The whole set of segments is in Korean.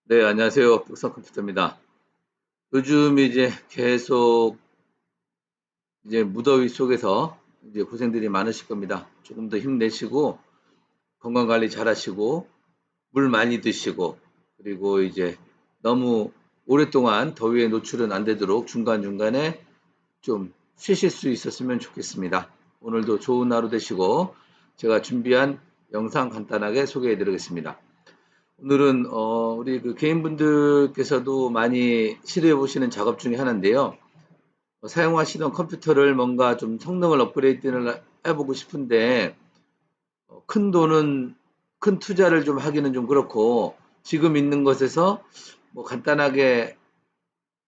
네, 안녕하세요. 북선 컴퓨터입니다. 요즘 이제 계속 이제 무더위 속에서 이제 고생들이 많으실 겁니다. 조금 더 힘내시고 건강 관리 잘 하시고 물 많이 드시고 그리고 이제 너무 오랫동안 더위에 노출은 안 되도록 중간중간에 좀 쉬실 수 있었으면 좋겠습니다. 오늘도 좋은 하루 되시고 제가 준비한 영상 간단하게 소개해 드리겠습니다. 오늘은 우리 그 개인분들께서도 많이 시도해 보시는 작업 중에 하나인데요. 사용하시던 컴퓨터를 뭔가 좀 성능을 업그레이드를 해보고 싶은데 큰 돈은 큰 투자를 좀 하기는 좀 그렇고 지금 있는 것에서 뭐 간단하게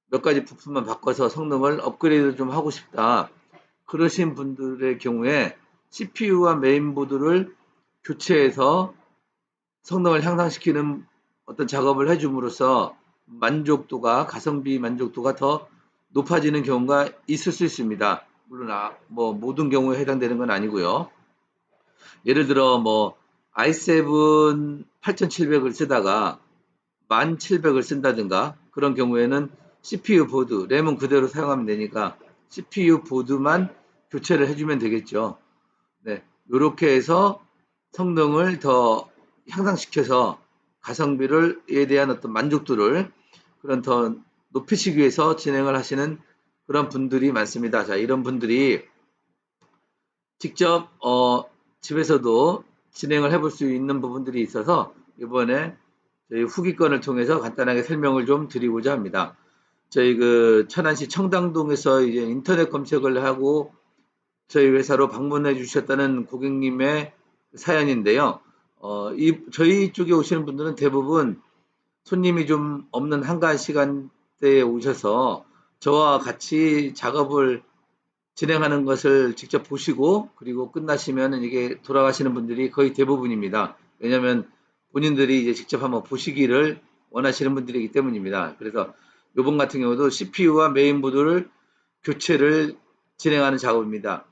몇 가지 부품만 바꿔서 성능을 업그레이드 좀 하고 싶다. 그러신 분들의 경우에 CPU와 메인보드를 교체해서 성능을 향상시키는 어떤 작업을 해줌으로써 만족도가 가성비 만족도가 더 높아지는 경우가 있을 수 있습니다. 물론 뭐 모든 경우에 해당되는 건 아니고요. 예를 들어 뭐 i7 8700을 쓰다가 1700을 쓴다든가 그런 경우에는 CPU 보드, 램은 그대로 사용하면 되니까 CPU 보드만 교체를 해주면 되겠죠. 네, 이렇게 해서 성능을 더 향상시켜서 가성비를에 대한 어떤 만족도를 그런 더 높이시기 위해서 진행을 하시는 그런 분들이 많습니다. 자, 이런 분들이 직접 집에서도 진행을 해볼 수 있는 부분들이 있어서 이번에 저희 후기권을 통해서 간단하게 설명을 좀 드리고자 합니다. 저희 그 천안시 청담동에서 이제 인터넷 검색을 하고 저희 회사로 방문해 주셨다는 고객님의 사연인데요. 저희 쪽에 오시는 분들은 대부분 손님이 좀 없는 한가한 시간대에 오셔서 저와 같이 작업을 진행하는 것을 직접 보시고 그리고 끝나시면 이게 돌아가시는 분들이 거의 대부분입니다. 왜냐하면 본인들이 이제 직접 한번 보시기를 원하시는 분들이기 때문입니다. 그래서 이번 같은 경우도 CPU와 메인보드를 교체를 진행하는 작업입니다.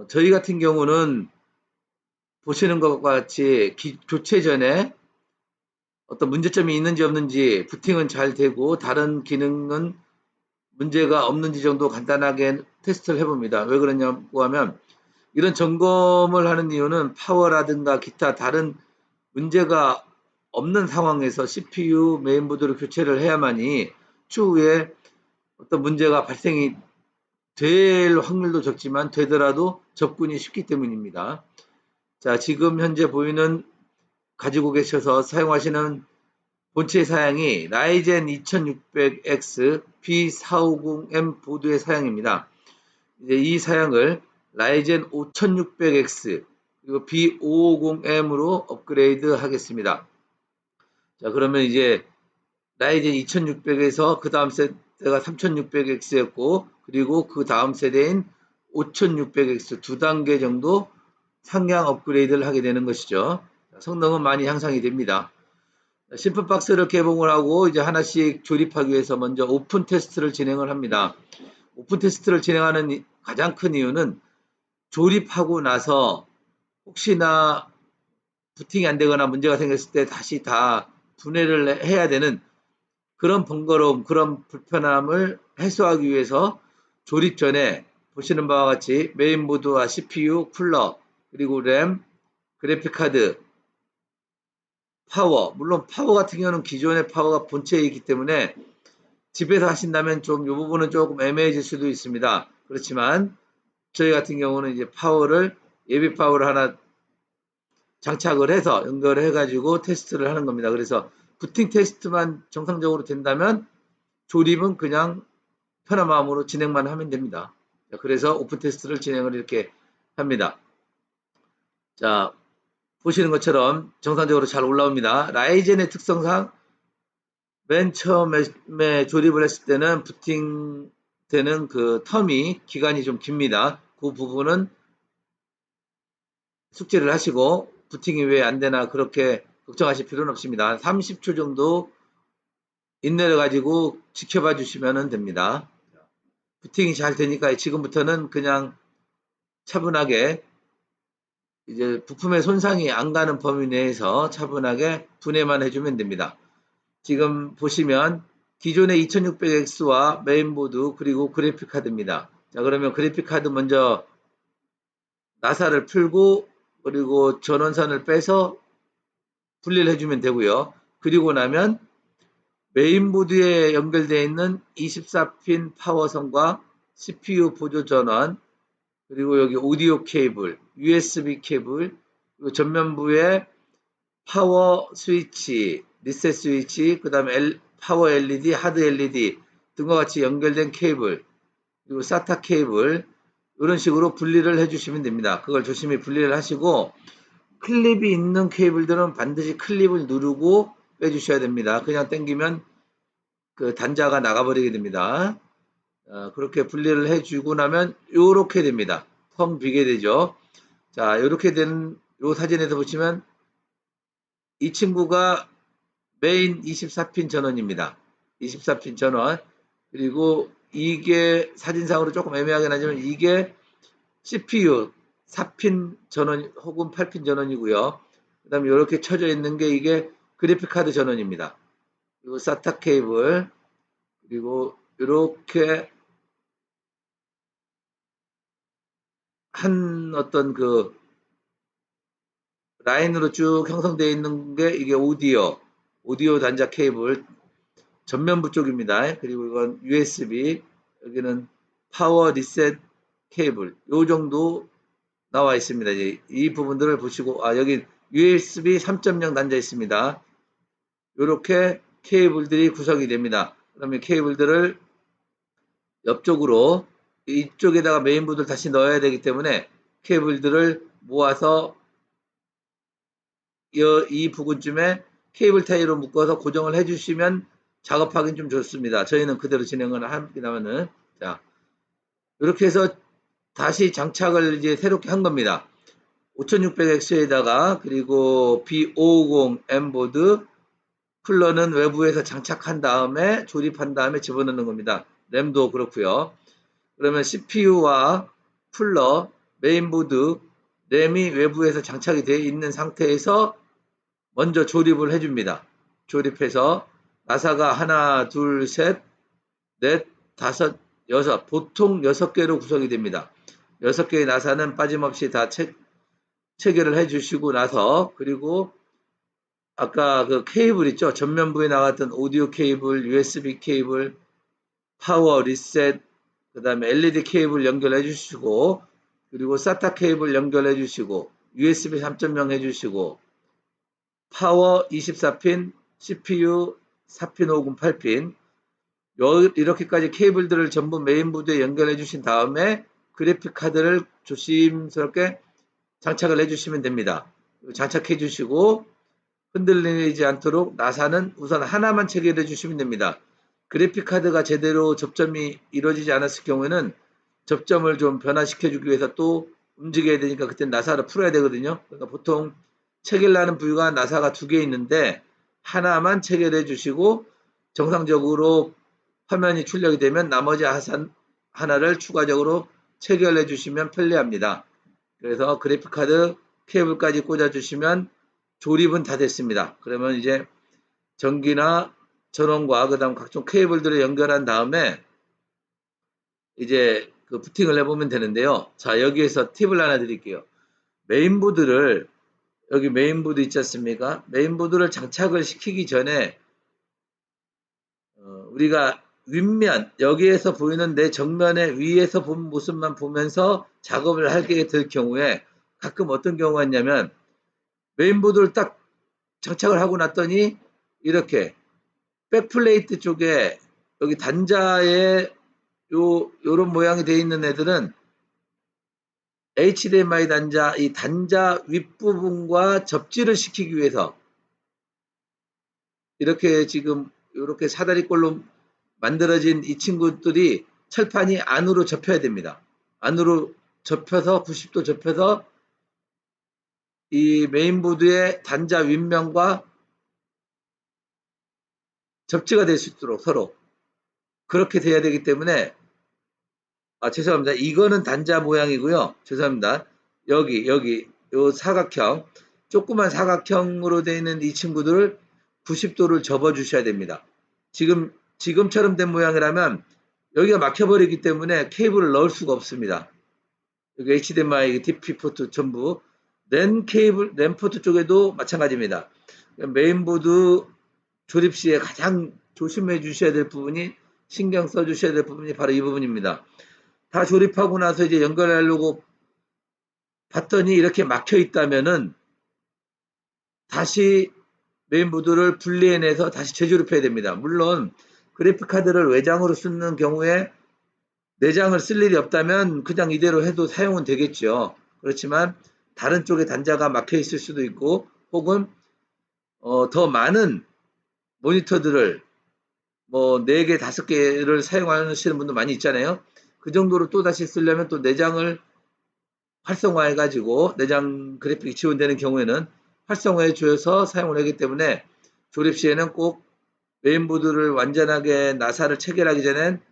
저희 같은 경우는 보시는 것과 같이 교체 전에 어떤 문제점이 있는지 없는지 부팅은 잘 되고 다른 기능은 문제가 없는지 정도 간단하게 테스트를 해봅니다. 왜 그러냐고 하면 이런 점검을 하는 이유는 파워라든가 기타 다른 문제가 없는 상황에서 CPU 메인보드를 교체를 해야만이 추후에 어떤 문제가 발생이 될 확률도 적지만 되더라도 접근이 쉽기 때문입니다. 자, 지금 현재 보이는 가지고 계셔서 사용하시는 본체 사양이 라이젠 2600X B450M 보드의 사양입니다. 이제 이 사양을 라이젠 5600X 그리고 B550M으로 업그레이드 하겠습니다. 자, 그러면 이제 라이젠 2600에서 그 다음 세대가 3600X였고 그리고 그 다음 세대인 5600X 두 단계 정도 상향 업그레이드를 하게 되는 것이죠. 성능은 많이 향상이 됩니다. 심플박스를 개봉을 하고 이제 하나씩 조립하기 위해서 먼저 오픈 테스트를 진행을 합니다. 오픈 테스트를 진행하는 가장 큰 이유는 조립하고 나서 혹시나 부팅이 안 되거나 문제가 생겼을 때 다시 다 분해를 해야 되는 그런 번거로움, 그런 불편함을 해소하기 위해서 조립 전에 보시는 바와 같이 메인보드와 CPU, 쿨러, 그리고 램, 그래픽카드, 파워, 물론 파워 같은 경우는 기존의 파워가 본체에 있기 때문에 집에서 하신다면 좀 이 부분은 조금 애매해질 수도 있습니다. 그렇지만 저희 같은 경우는 이제 파워를 예비 파워를 하나 장착을 해서 연결을 해가지고 테스트를 하는 겁니다. 그래서 부팅 테스트만 정상적으로 된다면 조립은 그냥 편한 마음으로 진행만 하면 됩니다. 그래서 오픈 테스트를 진행을 이렇게 합니다. 자, 보시는 것처럼 정상적으로 잘 올라옵니다. 라이젠의 특성상 맨 처음에 조립을 했을 때는 부팅 되는 그 텀이 기간이 좀 깁니다. 그 부분은 숙지를 하시고 부팅이 왜 안 되나 그렇게 걱정하실 필요는 없습니다. 30초 정도 인내를 가지고 지켜봐 주시면 됩니다. 부팅이 잘 되니까 지금부터는 그냥 차분하게 이제 부품의 손상이 안 가는 범위 내에서 차분하게 분해만 해주면 됩니다. 지금 보시면 기존의 2600X와 메인보드 그리고 그래픽카드입니다. 자, 그러면 그래픽카드 먼저 나사를 풀고 그리고 전원선을 빼서 분리를 해주면 되고요. 그리고 나면 메인보드에 연결되어 있는 24핀 파워선과 CPU 보조 전원 그리고 여기 오디오 케이블, USB 케이블, 그리고 전면부에 파워 스위치, 리셋 스위치, 그 다음에 파워 LED, 하드 LED 등과 같이 연결된 케이블, 그리고 SATA 케이블 이런 식으로 분리를 해주시면 됩니다. 그걸 조심히 분리를 하시고 클립이 있는 케이블들은 반드시 클립을 누르고 빼주셔야 됩니다. 그냥 당기면 그 단자가 나가버리게 됩니다. 그렇게 분리를 해주고 나면 이렇게 됩니다. 텅 비게 되죠. 자, 이렇게 된 이 사진에서 보시면 이 친구가 메인 24핀 전원입니다. 24핀 전원. 그리고 이게 사진상으로 조금 애매하긴 하지만 이게 CPU 4핀 전원 혹은 8핀 전원이고요. 그 다음에 이렇게 쳐져 있는 게 이게 그래픽카드 전원입니다. 그리고 SATA 케이블 그리고 이렇게 한 어떤 그 라인으로 쭉 형성되어 있는 게 이게 오디오 단자 케이블 전면부 쪽입니다. 그리고 이건 USB, 여기는 파워 리셋 케이블, 요 정도 나와 있습니다. 이제 이 부분들을 보시고, 여기 USB 3.0 단자 있습니다. 이렇게 케이블들이 구성이 됩니다. 그러면 케이블들을 옆쪽으로 이쪽에다가 메인보드를 다시 넣어야 되기 때문에 케이블들을 모아서 이 부분쯤에 케이블 타이로 묶어서 고정을 해주시면 작업하기는 좀 좋습니다. 저희는 그대로 진행을 합니다만은. 자, 이렇게 해서 다시 장착을 이제 새롭게 한 겁니다. 5600X에다가 그리고 B550M 보드 쿨러는 외부에서 장착한 다음에 조립한 다음에 집어넣는 겁니다. 램도 그렇고요. 그러면 CPU와 쿨러, 메인보드, 램이 외부에서 장착이 되어 있는 상태에서 먼저 조립을 해줍니다. 조립해서 나사가 하나, 둘, 셋, 넷, 다섯, 여섯, 보통 6개로 구성이 됩니다. 6개의 나사는 빠짐없이 다 체결을 해주시고 나서 그리고 아까 그 케이블 있죠? 전면부에 나갔던 오디오 케이블, USB 케이블, 파워 리셋, 그 다음에 LED 케이블 연결해 주시고 그리고 SATA 케이블 연결해 주시고 USB 3.0 해주시고 파워 24핀, CPU 4핀, 5금 8핀 이렇게까지 케이블들을 전부 메인보드에 연결해 주신 다음에 그래픽 카드를 조심스럽게 장착을 해 주시면 됩니다. 장착해 주시고 흔들리지 않도록 나사는 우선 하나만 체결해 주시면 됩니다. 그래픽 카드가 제대로 접점이 이루어지지 않았을 경우에는 접점을 좀 변화시켜 주기 위해서 또 움직여야 되니까 그때 나사를 풀어야 되거든요. 그러니까 보통 체결하는 부위가 나사가 2개 있는데 하나만 체결해 주시고 정상적으로 화면이 출력이 되면 나머지 하나를 추가적으로 체결해 주시면 편리합니다. 그래서 그래픽카드 케이블까지 꽂아 주시면 조립은 다 됐습니다. 그러면 이제 전기나 전원과 그 다음 각종 케이블들을 연결한 다음에 이제 그 부팅을 해보면 되는데요. 자, 여기에서 팁을 하나 드릴게요. 메인보드를 여기 메인보드 있지 않습니까? 메인보드를 장착을 시키기 전에 우리가 윗면 여기에서 보이는 내 정면에 위에서 본 모습만 보면서 작업을 하게 될 경우에 가끔 어떤 경우가 있냐면 메인보드를 딱 장착을 하고 났더니 이렇게 백플레이트 쪽에 여기 단자에 요런 모양이 되어 있는 애들은 HDMI 단자 이 단자 윗부분과 접지를 시키기 위해서 이렇게 지금 이렇게 사다리꼴로 만들어진 이 친구들이 철판이 안으로 접혀야 됩니다. 안으로 접혀서 90도 접혀서 이 메인보드의 단자 윗면과 접지가 될 수 있도록 서로 그렇게 돼야 되기 때문에 죄송합니다. 이거는 단자 모양이고요. 죄송합니다. 여기 요 사각형 조그만 사각형으로 되어 있는 이 친구들을 90도를 접어 주셔야 됩니다. 지금처럼 된 모양이라면 여기가 막혀버리기 때문에 케이블을 넣을 수가 없습니다. 여기 HDMI, DP 포트 전부. 랜 포트 쪽에도 마찬가지입니다. 메인보드 조립 시에 가장 조심해 주셔야 될 부분이, 신경 써 주셔야 될 부분이 바로 이 부분입니다. 다 조립하고 나서 이제 연결하려고 봤더니 이렇게 막혀 있다면은 다시 메인보드를 분리해내서 다시 재조립해야 됩니다. 물론 그래픽카드를 외장으로 쓰는 경우에 내장을 쓸 일이 없다면 그냥 이대로 해도 사용은 되겠죠. 그렇지만 다른 쪽에 단자가 막혀 있을 수도 있고, 혹은 더 많은 모니터들을 뭐 4개, 5개를 사용하시는 분도 많이 있잖아요. 그 정도로 또 다시 쓰려면 또 내장을 활성화해 가지고, 내장 그래픽이 지원되는 경우에는 활성화해 줘서 사용을 하기 때문에 조립 시에는 꼭 메인보드를 완전하게 나사를 체결하기 전엔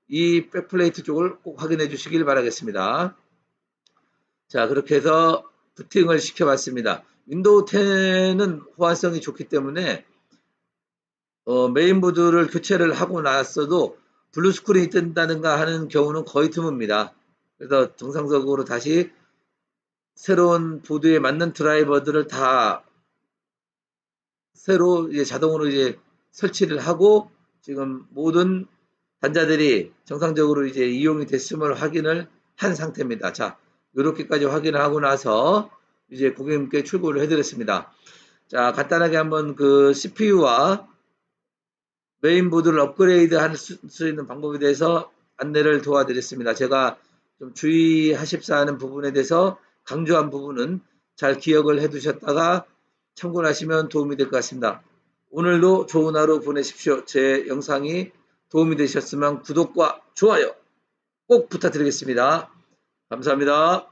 이 백플레이트 쪽을 꼭 확인해 주시길 바라겠습니다. 자, 그렇게 해서 부팅을 시켜봤습니다. 윈도우 10은 호환성이 좋기 때문에 메인보드를 교체를 하고 나서도 블루 스크린이 뜬다든가 하는 경우는 거의 드뭅니다. 그래서 정상적으로 다시 새로운 보드에 맞는 드라이버들을 다 새로 이제 자동으로 이제 설치를 하고, 지금 모든 단자들이 정상적으로 이제 이용이 됐음을 확인을 한 상태입니다. 자, 이렇게까지 확인을 하고 나서 이제 고객님께 출고를 해드렸습니다. 자, 간단하게 한번 그 CPU와 메인보드를 업그레이드 할 수 있는 방법에 대해서 안내를 도와드렸습니다. 제가 좀 주의하십사 하는 부분에 대해서 강조한 부분은 잘 기억을 해 두셨다가 참고를 하시면 도움이 될 것 같습니다. 오늘도 좋은 하루 보내십시오. 제 영상이 도움이 되셨으면 구독과 좋아요 꼭 부탁드리겠습니다. 감사합니다.